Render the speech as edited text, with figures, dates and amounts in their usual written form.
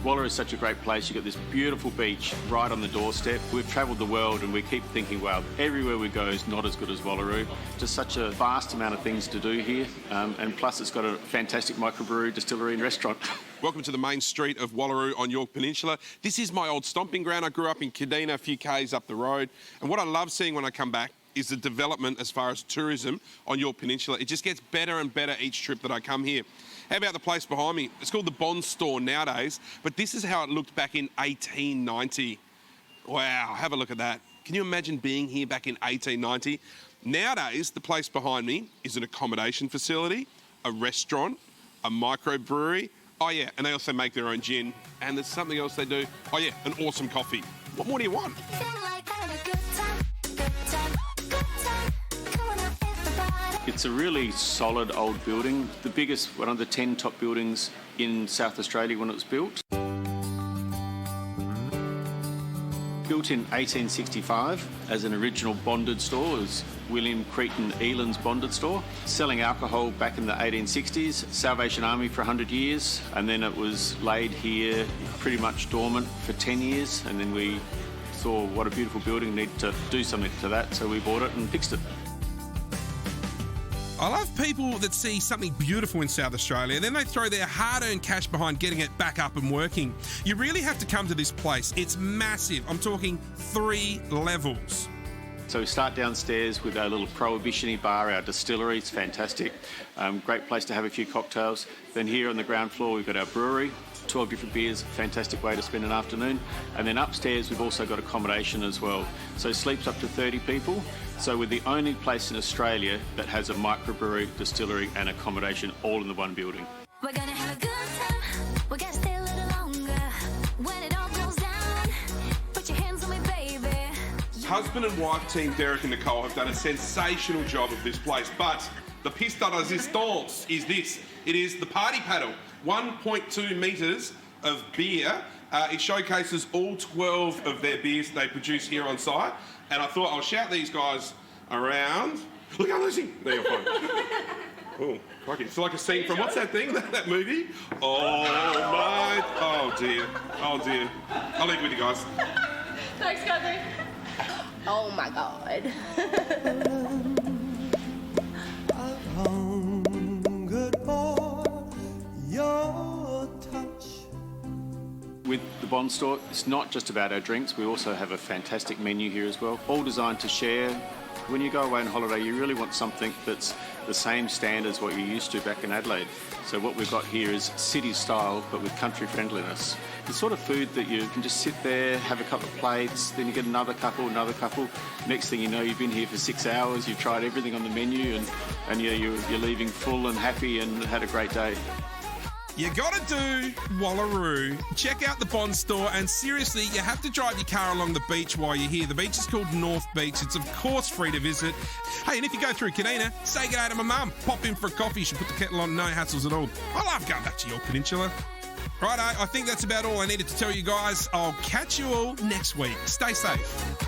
Wallaroo is such a great place. You've got this beautiful beach right on the doorstep. We've travelled the world and we keep thinking, wow, everywhere we go is not as good as Wallaroo. Just such a vast amount of things to do here. And plus it's got a fantastic microbrewery, distillery and restaurant. Welcome to the main street of Wallaroo on York Peninsula. This is my old stomping ground. I grew up in Kadina, a few k's up the road. And what I love seeing when I come back is the development as far as tourism on York Peninsula. It just gets better and better each trip that I come here. How about the place behind me? It's called the Bond Store nowadays, but this is how it looked back in 1890. Wow, have a look at that. Can you imagine being here back in 1890? Nowadays, the place behind me is an accommodation facility, a restaurant, a microbrewery. Oh yeah, and they also make their own gin. And there's something else they do. Oh yeah, an awesome coffee. What more do you want? It's a really solid old building, the biggest, one of the 10 top buildings in South Australia when it was built. Built in 1865 as an original bonded store. It was William Cretan Eland's bonded store, selling alcohol back in the 1860s, Salvation Army for 100 years, and then it was laid here pretty much dormant for 10 years, and then we saw what a beautiful building, need to do something to that, so we bought it and fixed it. I love people that see something beautiful in South Australia, then they throw their hard-earned cash behind getting it back up and working. You really have to come to this place. It's massive. I'm talking 3 levels. So we start downstairs with our little prohibition-y bar, our distillery. It's fantastic. Great place to have a few cocktails. Then here on the ground floor, we've got our brewery. 12 different beers, fantastic way to spend an afternoon. And then upstairs, we've also got accommodation as well. So sleeps up to 30 people. So we're the only place in Australia that has a microbrewery, distillery and accommodation all in the one building. We're gonna have a good time. We're gonna stay a little longer. When it all goes down, put your hands on me, baby. Husband and wife team Derek and Nicole have done a sensational job of this place, but the pièce de résistance is this. It is the party paddle. 1.2 metres of beer. It showcases all 12 of their beers they produce here on site. And I thought I'll shout these guys around. Look, I'm losing. There you're fine. Oh, crikey. It's like a scene from, what's that thing, that movie? Oh, my. Oh, dear. Oh, dear. I'll leave it with you guys. Thanks, Kathy. Oh, my God. With the Bond Store, it's not just about our drinks. We also have a fantastic menu here as well, all designed to share. When you go away on holiday, you really want something that's the same standard as what you're used to back in Adelaide. So what we've got here is city style, but with country friendliness. The sort of food that you can just sit there, have a couple of plates, then you get another couple. Next thing you know, you've been here for 6 hours, you've tried everything on the menu, and you're leaving full and happy and had a great day. You gotta do Wallaroo. Check out the Bond Store, and seriously, you have to drive your car along the beach while you're here. The beach is called North Beach. It's of course free to visit. Hey, and if you go through Kadina, say good day to my mum. Pop in for a coffee. She'll put the kettle on, no hassles at all. I love going back to York Peninsula. Righto, I think that's about all I needed to tell you guys. I'll catch you all next week. Stay safe.